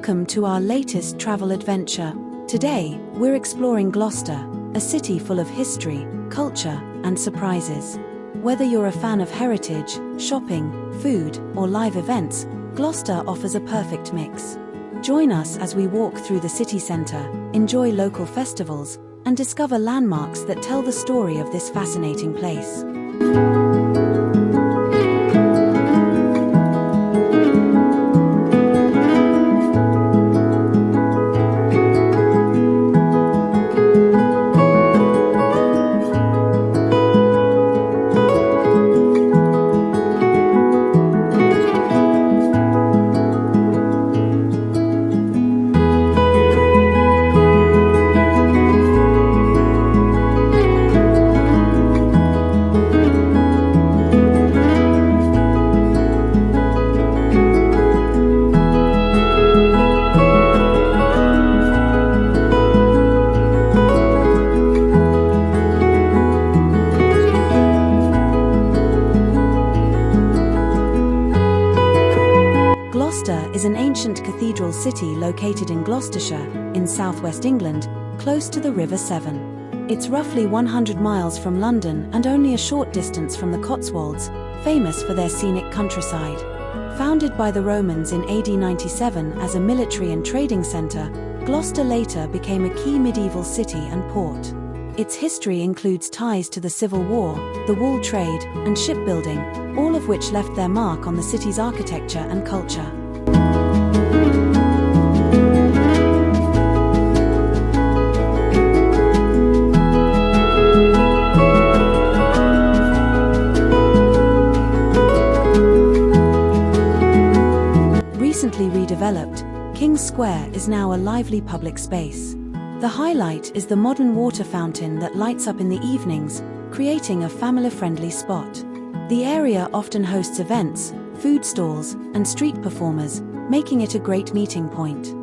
Welcome to our latest travel adventure. Today, we're exploring Gloucester, a city full of history, culture, and surprises. Whether you're a fan of heritage, shopping, food, or live events, Gloucester offers a perfect mix. Join us as we walk through the city centre, enjoy local festivals, and discover landmarks that tell the story of this fascinating place. Gloucester is an ancient cathedral city located in Gloucestershire, in southwest England, close to the River Severn. It's roughly 100 miles from London and only a short distance from the Cotswolds, famous for their scenic countryside. Founded by the Romans in AD 97 as a military and trading centre, Gloucester later became a key medieval city and port. Its history includes ties to the Civil War, the wool trade, and shipbuilding, all of which left their mark on the city's architecture and culture. Recently redeveloped, King's Square is now a lively public space. The highlight is the modern water fountain that lights up in the evenings, creating a family-friendly spot. The area often hosts events, food stalls, and street performers, making it a great meeting point.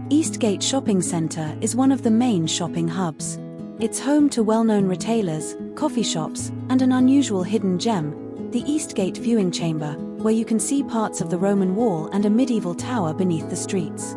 Eastgate Shopping Centre is one of the main shopping hubs. It's home to well-known retailers, coffee shops, and an unusual hidden gem, the Eastgate Viewing Chamber, where you can see parts of the Roman wall and a medieval tower beneath the streets.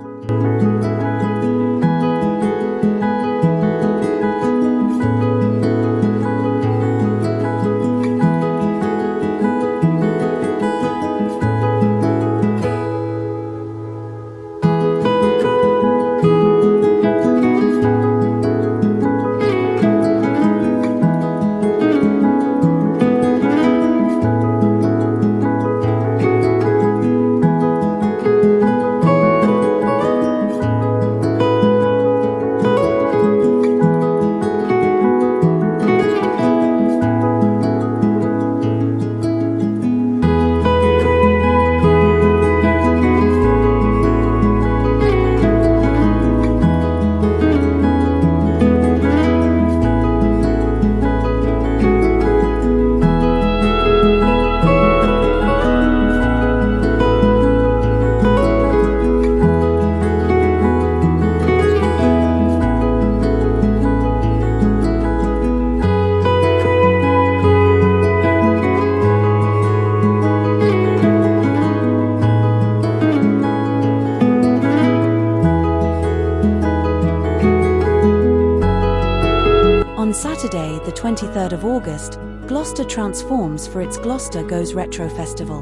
On Saturday, the 23rd of August, Gloucester transforms for its Gloucester Goes Retro festival.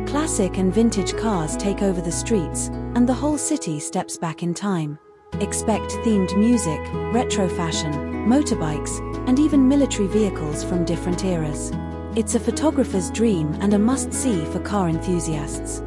Classic and vintage cars take over the streets, and the whole city steps back in time. Expect themed music, retro fashion, motorbikes, and even military vehicles from different eras. It's a photographer's dream and a must-see for car enthusiasts.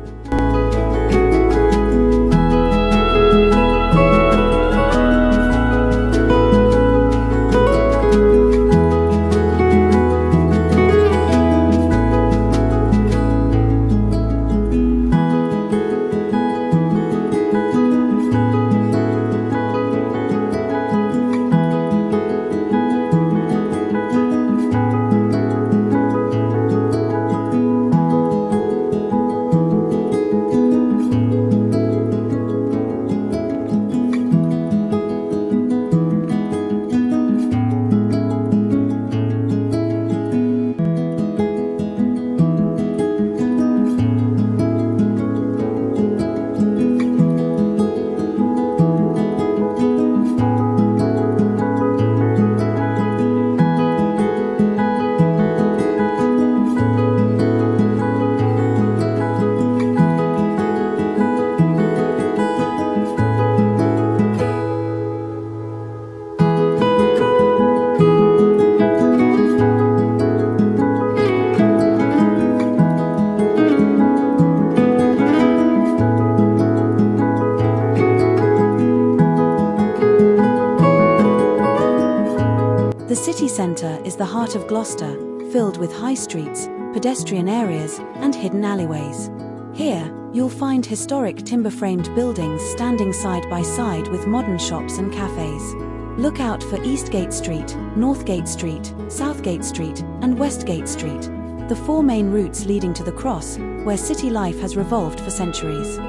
The city centre is the heart of Gloucester, filled with high streets, pedestrian areas, and hidden alleyways. Here, you'll find historic timber-framed buildings standing side by side with modern shops and cafes. Look out for Eastgate Street, Northgate Street, Southgate Street, and Westgate Street, the four main routes leading to the Cross, where city life has revolved for centuries.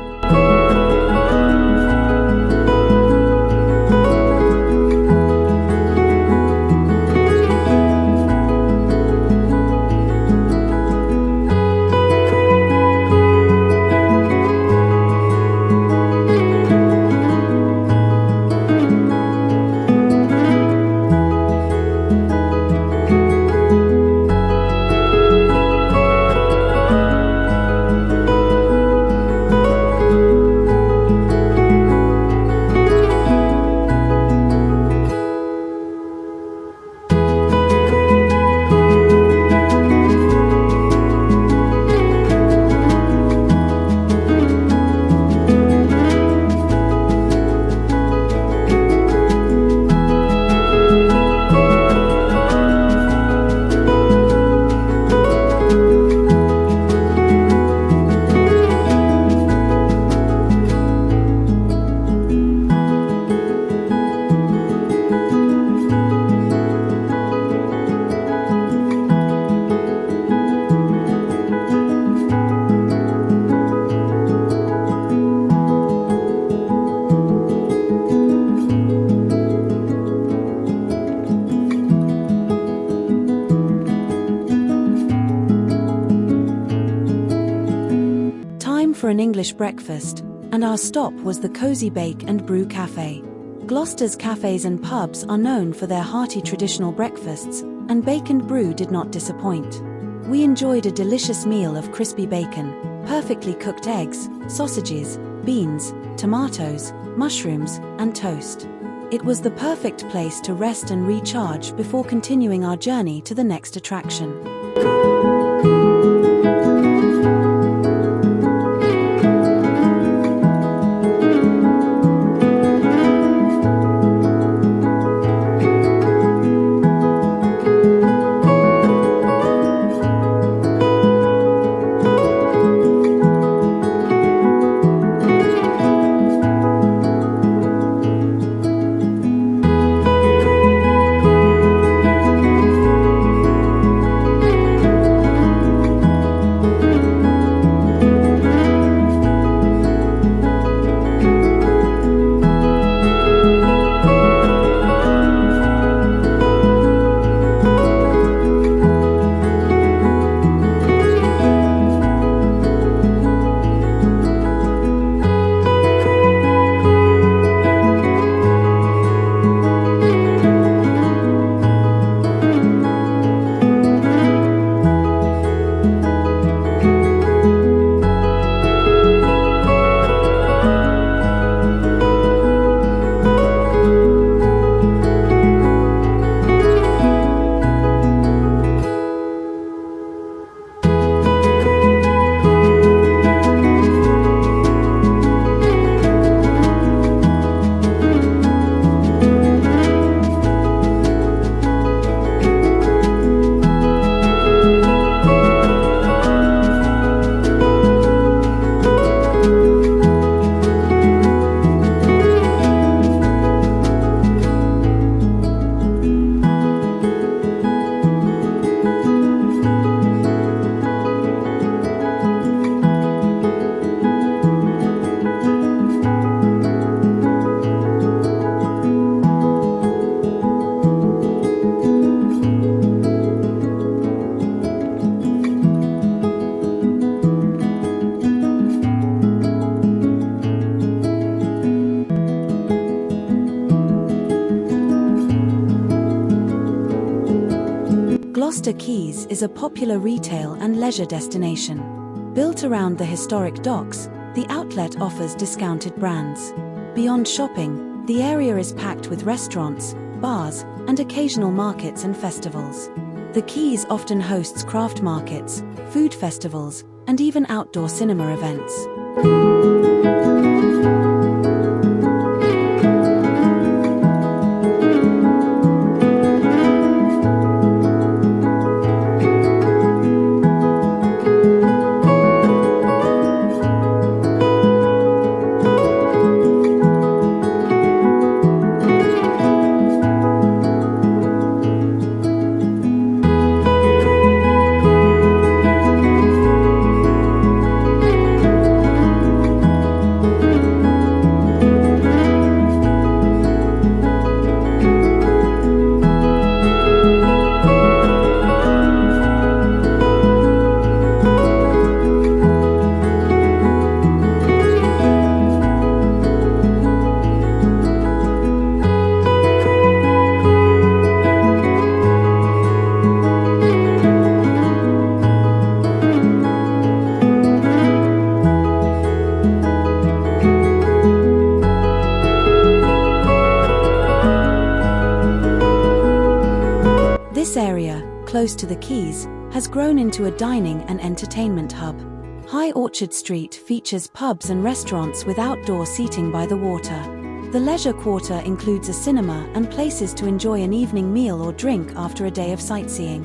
For an English breakfast, and our stop was the Cosy Bake and Brew Cafe. Gloucester's cafes and pubs are known for their hearty traditional breakfasts, and bake and brew did not disappoint. We enjoyed a delicious meal of crispy bacon, perfectly cooked eggs, sausages, beans, tomatoes, mushrooms, and toast. It was the perfect place to rest and recharge before continuing our journey to the next attraction. Gloucester Quays is a popular retail and leisure destination. Built around the historic docks, the outlet offers discounted brands. Beyond shopping, the area is packed with restaurants, bars, and occasional markets and festivals. The Quays often hosts craft markets, food festivals, and even outdoor cinema events. This area, close to the quays, has grown into a dining and entertainment hub. High Orchard Street features pubs and restaurants with outdoor seating by the water. The leisure quarter includes a cinema and places to enjoy an evening meal or drink after a day of sightseeing.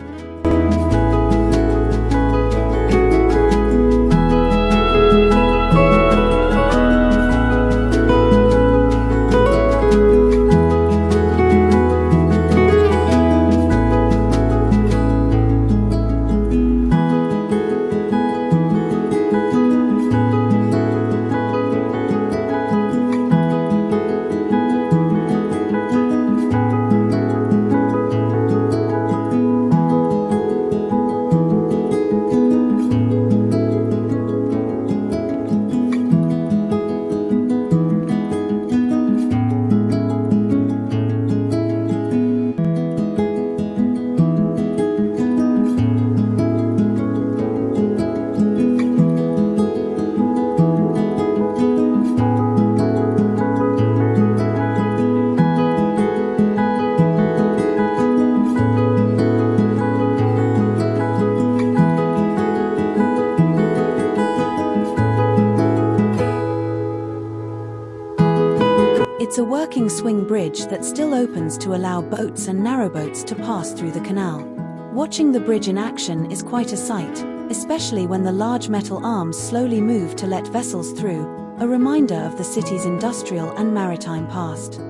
It's a working swing bridge that still opens to allow boats and narrowboats to pass through the canal. Watching the bridge in action is quite a sight, especially when the large metal arms slowly move to let vessels through, a reminder of the city's industrial and maritime past.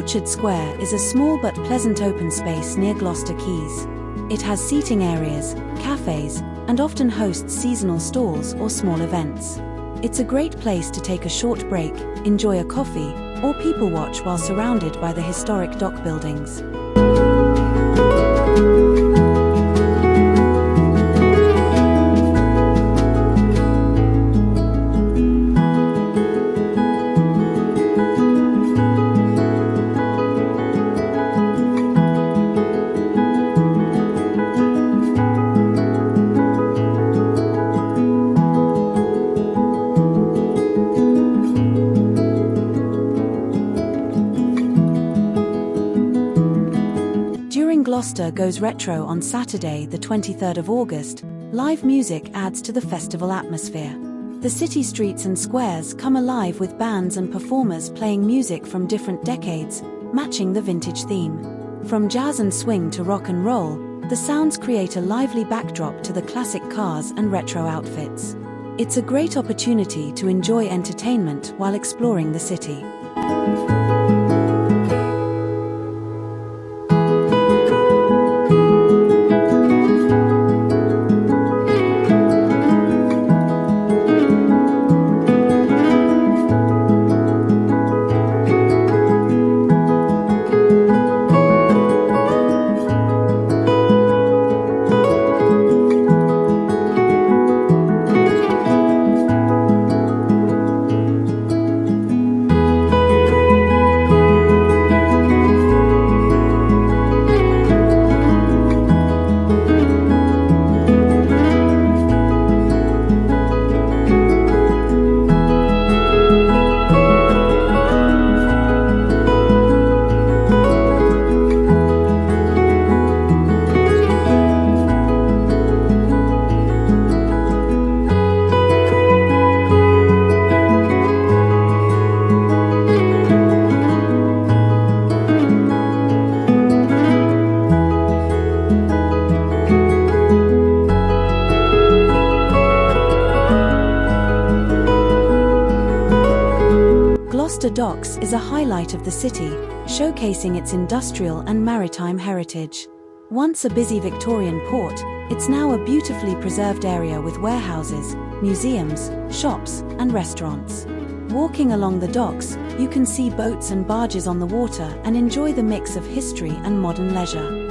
Orchard Square is a small but pleasant open space near Gloucester Quays. It has seating areas, cafes, and often hosts seasonal stalls or small events. It's a great place to take a short break, enjoy a coffee, or people watch while surrounded by the historic dock buildings. During Gloucester Goes Retro on Saturday, the 23rd of August, live music adds to the festival atmosphere. The city streets and squares come alive with bands and performers playing music from different decades, matching the vintage theme. From jazz and swing to rock and roll, the sounds create a lively backdrop to the classic cars and retro outfits. It's a great opportunity to enjoy entertainment while exploring the city. Docks is a highlight of the city, showcasing its industrial and maritime heritage. Once a busy Victorian port, it's now a beautifully preserved area with warehouses, museums, shops, and restaurants. Walking along the docks, you can see boats and barges on the water and enjoy the mix of history and modern leisure.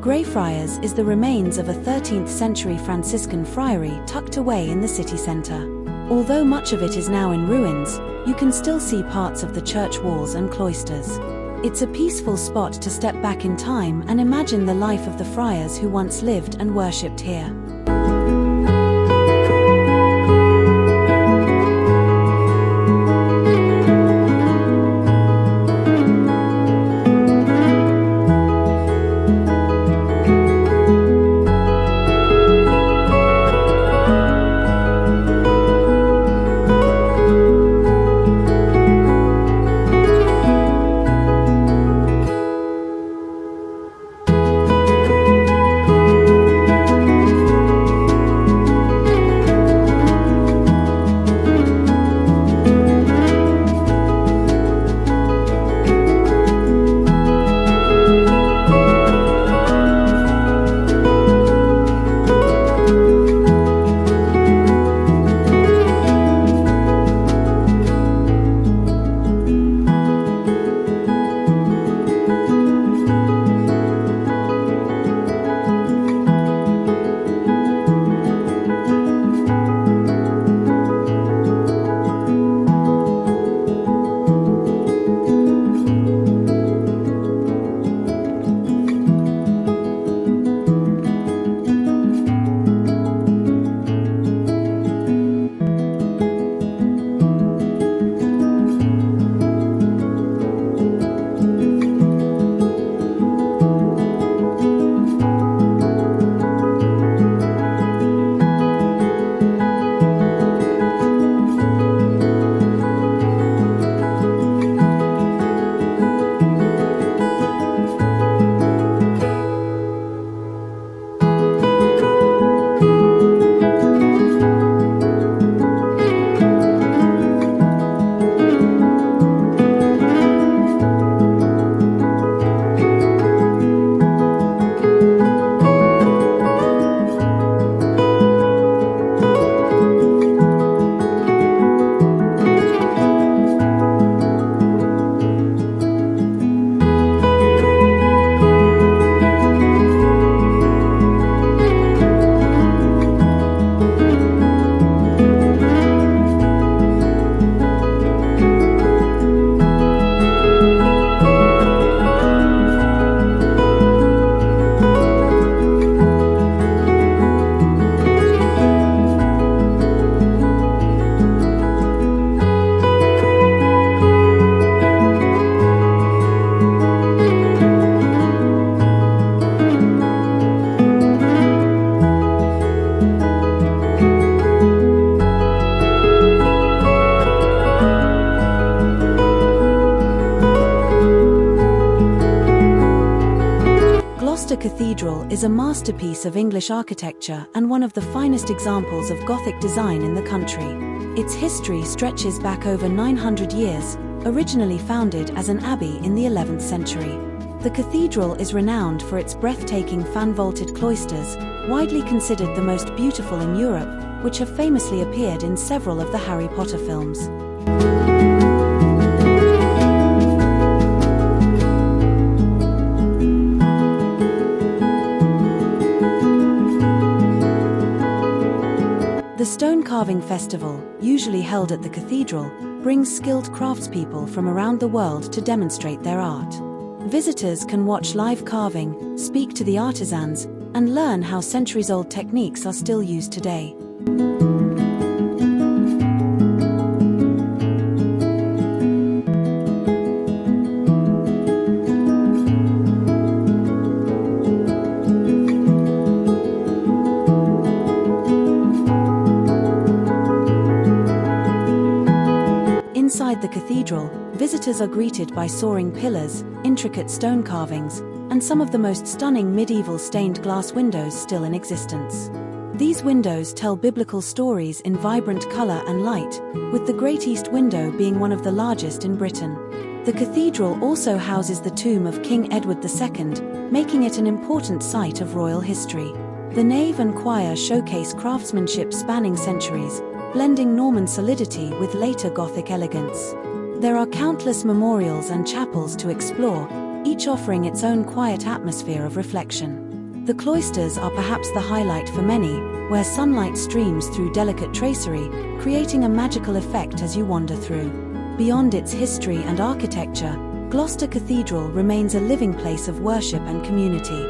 Greyfriars is the remains of a 13th century Franciscan friary tucked away in the city centre. Although much of it is now in ruins, you can still see parts of the church walls and cloisters. It's a peaceful spot to step back in time and imagine the life of the friars who once lived and worshipped here. Cathedral is a masterpiece of English architecture and one of the finest examples of Gothic design in the country. Its history stretches back over 900 years, originally founded as an abbey in the 11th century. The cathedral is renowned for its breathtaking fan-vaulted cloisters, widely considered the most beautiful in Europe, which have famously appeared in several of the Harry Potter films. The Stone Carving Festival, usually held at the cathedral, brings skilled craftspeople from around the world to demonstrate their art. Visitors can watch live carving, speak to the artisans, and learn how centuries-old techniques are still used today. Inside the cathedral, visitors are greeted by soaring pillars, intricate stone carvings, and some of the most stunning medieval stained glass windows still in existence. These windows tell biblical stories in vibrant color and light, with the Great East Window being one of the largest in Britain. The cathedral also houses the tomb of King Edward II, making it an important site of royal history. The nave and choir showcase craftsmanship spanning centuries, blending Norman solidity with later Gothic elegance. There are countless memorials and chapels to explore, each offering its own quiet atmosphere of reflection. The cloisters are perhaps the highlight for many, where sunlight streams through delicate tracery, creating a magical effect as you wander through. Beyond its history and architecture, Gloucester Cathedral remains a living place of worship and community.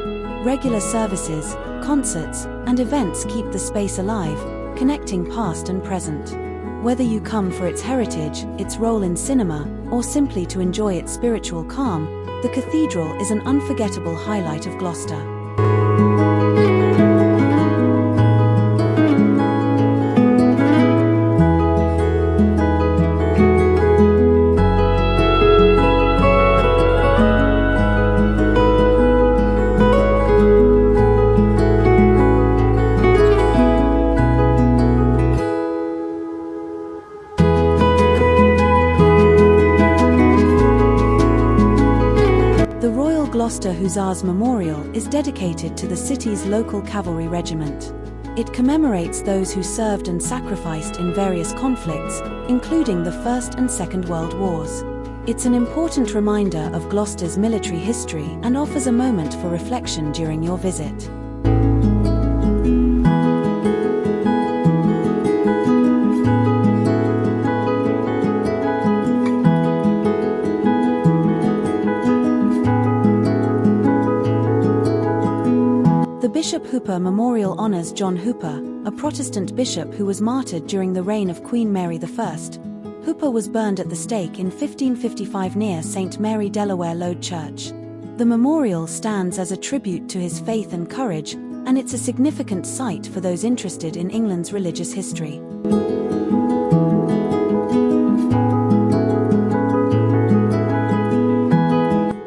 Regular services, concerts, and events keep the space alive, connecting past and present. Whether you come for its heritage, its role in cinema, or simply to enjoy its spiritual calm, the cathedral is an unforgettable highlight of Gloucester. Gloucester Hussars Memorial is dedicated to the city's local cavalry regiment. It commemorates those who served and sacrificed in various conflicts, including the First and Second World Wars. It's an important reminder of Gloucester's military history and offers a moment for reflection during your visit. The Bishop Hooper Memorial honors John Hooper, a Protestant bishop who was martyred during the reign of Queen Mary I. Hooper was burned at the stake in 1555 near St. Mary Delaware Lode Church. The memorial stands as a tribute to his faith and courage, and it's a significant site for those interested in England's religious history.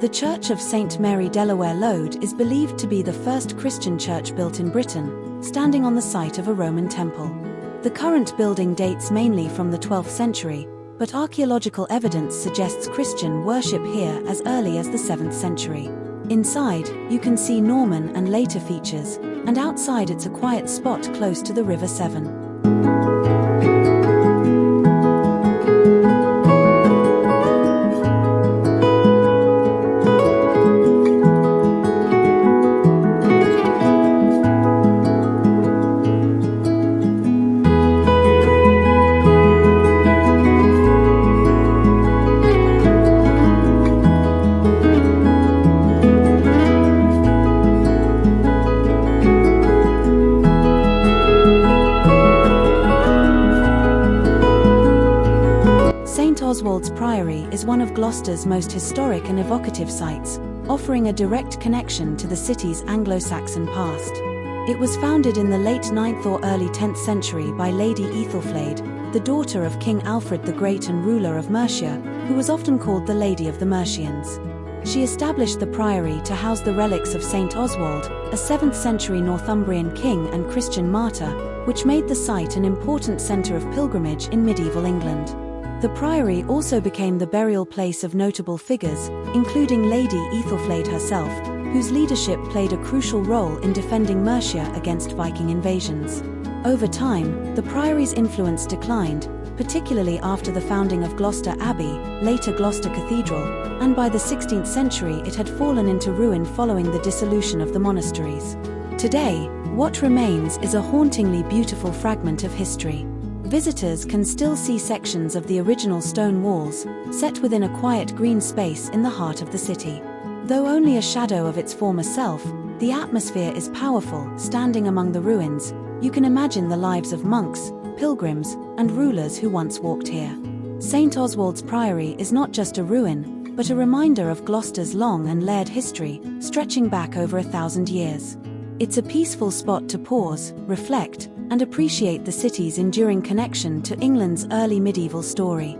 The Church of St. Mary Delaware Lode is believed to be the first Christian church built in Britain, standing on the site of a Roman temple. The current building dates mainly from the 12th century, but archaeological evidence suggests Christian worship here as early as the 7th century. Inside, you can see Norman and later features, and outside it's a quiet spot close to the River Severn. Oswald's Priory is one of Gloucester's most historic and evocative sites, offering a direct connection to the city's Anglo-Saxon past. It was founded in the late 9th or early 10th century by Lady Ethelflaed, the daughter of King Alfred the Great and ruler of Mercia, who was often called the Lady of the Mercians. She established the priory to house the relics of Saint Oswald, a 7th century Northumbrian king and Christian martyr, which made the site an important centre of pilgrimage in medieval England. The priory also became the burial place of notable figures, including Lady Ethelflaed herself, whose leadership played a crucial role in defending Mercia against Viking invasions. Over time, the priory's influence declined, particularly after the founding of Gloucester Abbey, later Gloucester Cathedral, and by the 16th century it had fallen into ruin following the dissolution of the monasteries. Today, what remains is a hauntingly beautiful fragment of history. Visitors can still see sections of the original stone walls, set within a quiet green space in the heart of the city. Though only a shadow of its former self, the atmosphere is powerful. Standing among the ruins, you can imagine the lives of monks, pilgrims, and rulers who once walked here. St. Oswald's Priory is not just a ruin, but a reminder of Gloucester's long and layered history, stretching back over 1,000 years. It's a peaceful spot to pause, reflect, and appreciate the city's enduring connection to England's early medieval story.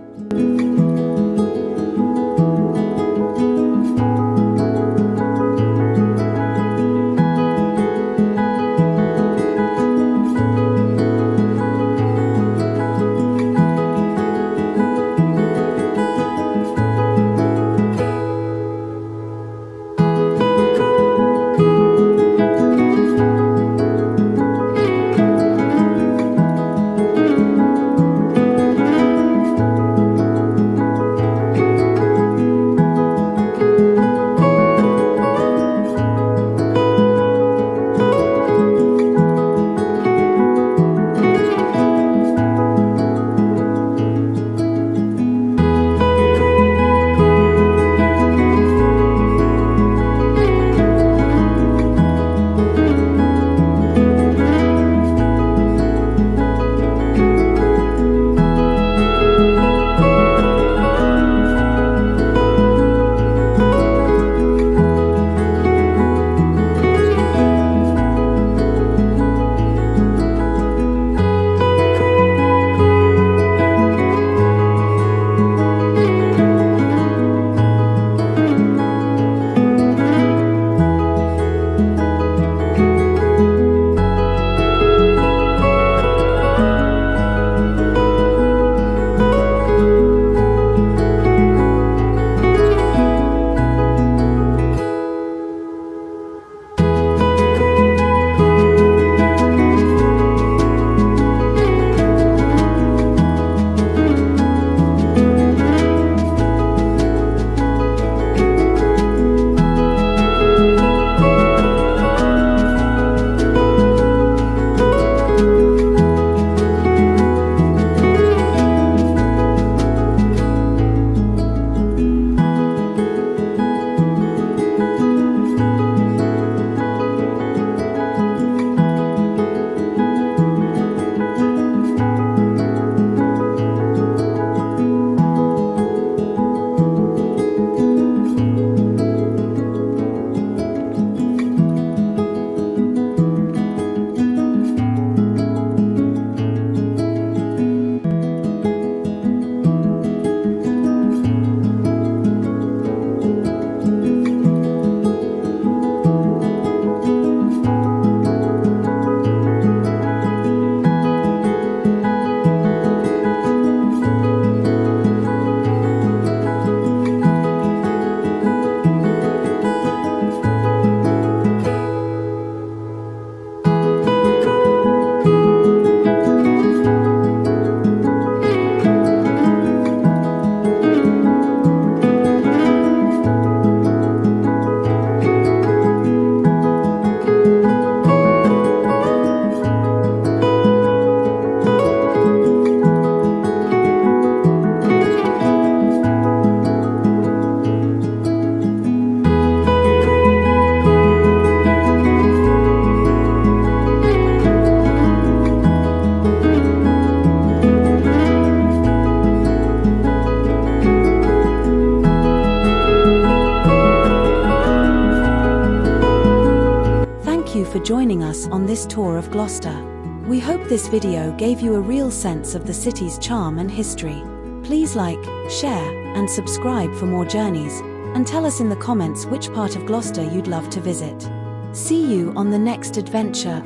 For joining us on this tour of Gloucester. We hope this video gave you a real sense of the city's charm and history. Please like, share, and subscribe for more journeys. and tell us in the comments which part of Gloucester you'd love to visit. See you on the next adventure.